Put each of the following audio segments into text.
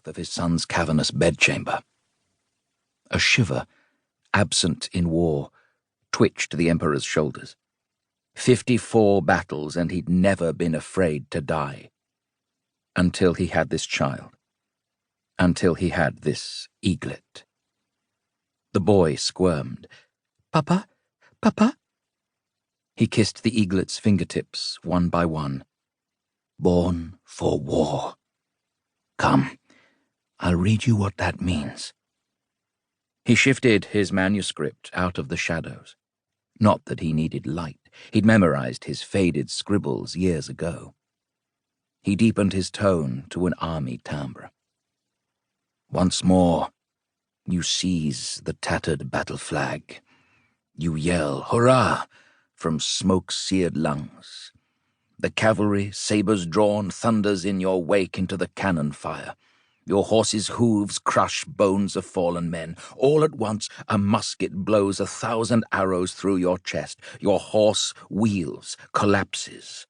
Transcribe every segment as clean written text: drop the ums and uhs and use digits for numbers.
of his son's cavernous bedchamber. A shiver, absent in war, twitched the Emperor's shoulders. 54 battles, and he'd never been afraid to die. Until he had this child. Until he had this eaglet. The boy squirmed. "Papa? Papa?" He kissed the eaglet's fingertips one by one. "Born for war. Come, I'll read you what that means." He shifted his manuscript out of the shadows. Not that he needed light. He'd memorized his faded scribbles years ago. He deepened his tone to an army timbre. "Once more, you seize the tattered battle flag. You yell, 'Hurrah!' from smoke-seared lungs. The cavalry, sabers drawn, thunders in your wake into the cannon fire. Your horse's hooves crush bones of fallen men. All at once, a musket blows 1,000 arrows through your chest. Your horse wheels, collapses.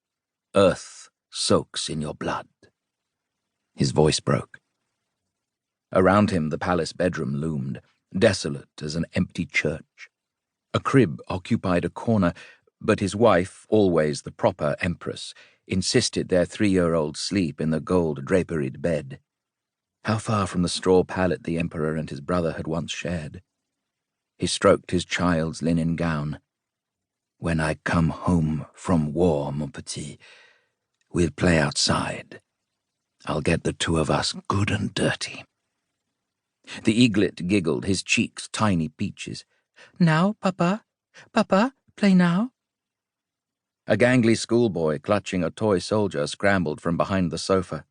Earth soaks in your blood." His voice broke. Around him, the palace bedroom loomed, desolate as an empty church. A crib occupied a corner, but his wife, always the proper empress, insisted their 3-year-old sleep in the gold-draperied bed. How far from the straw pallet the Emperor and his brother had once shared. He stroked his child's linen gown. "When I come home from war, mon petit, we'll play outside. I'll get the two of us good and dirty." The eaglet giggled, his cheeks tiny peaches. "Now, Papa? Papa, play now?" A gangly schoolboy clutching a toy soldier scrambled from behind the sofa.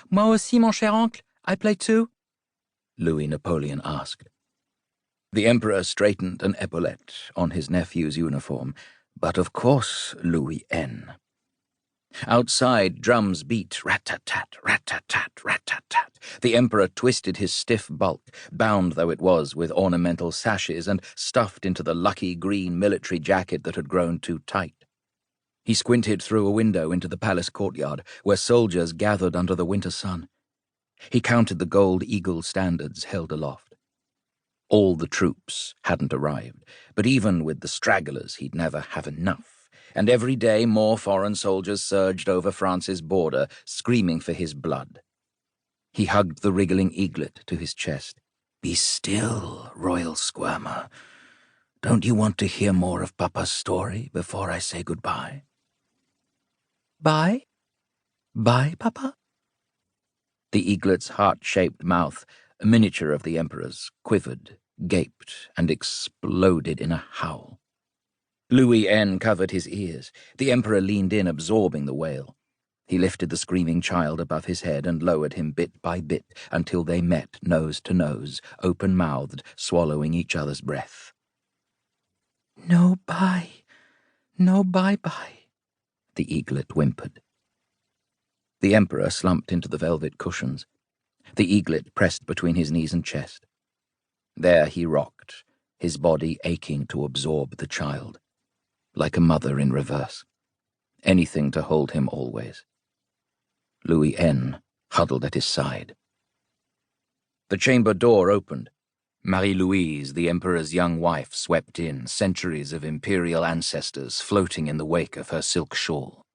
"Moi aussi, mon cher oncle, I play too?" Louis Napoleon asked. The Emperor straightened an epaulette on his nephew's uniform. "But of course, Louis N." Outside, drums beat, rat-tat-tat, rat-tat-tat, rat-tat-tat. The Emperor twisted his stiff bulk, bound though it was with ornamental sashes and stuffed into the lucky green military jacket that had grown too tight. He squinted through a window into the palace courtyard, where soldiers gathered under the winter sun. He counted the gold eagle standards held aloft. All the troops hadn't arrived, but even with the stragglers he'd never have enough, and every day more foreign soldiers surged over France's border, screaming for his blood. He hugged the wriggling eaglet to his chest. "Be still, royal squirmer. Don't you want to hear more of Papa's story before I say goodbye?" "Bye? Bye, Papa?" The eaglet's heart-shaped mouth, a miniature of the Emperor's, quivered, gaped, and exploded in a howl. Louis N. covered his ears. The Emperor leaned in, absorbing the wail. He lifted the screaming child above his head and lowered him bit by bit until they met nose to nose, open-mouthed, swallowing each other's breath. "No bye, no bye-bye," the eaglet whimpered. The Emperor slumped into the velvet cushions. The eaglet pressed between his knees and chest. There he rocked, his body aching to absorb the child, like a mother in reverse. Anything to hold him always. Louis N. huddled at his side. The chamber door opened. Marie-Louise, the Emperor's young wife, swept in, centuries of imperial ancestors floating in the wake of her silk shawl.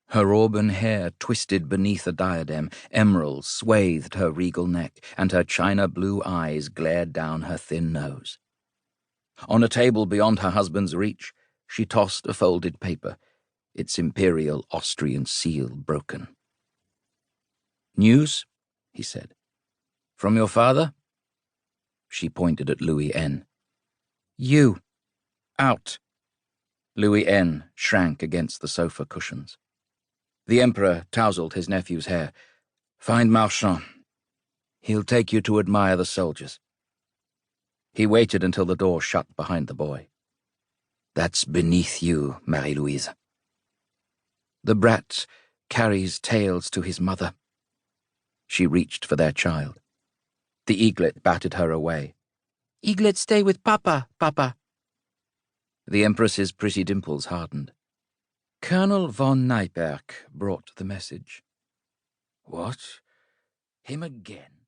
Her auburn hair twisted beneath a diadem, emeralds swathed her regal neck, and her china-blue eyes glared down her thin nose. On a table beyond her husband's reach, she tossed a folded paper, its imperial Austrian seal broken. "News?" he said. "From your father?" She pointed at Louis N. "You. Out." Louis N. shrank against the sofa cushions. The Emperor tousled his nephew's hair. "Find Marchand. He'll take you to admire the soldiers." He waited until the door shut behind the boy. "That's beneath you, Marie-Louise." "The brat carries tales to his mother." She reached for their child. The eaglet batted her away. "Eaglet, stay with Papa, Papa." The Empress's pretty dimples hardened. Colonel von Neiperk brought the message. "What? Him again?"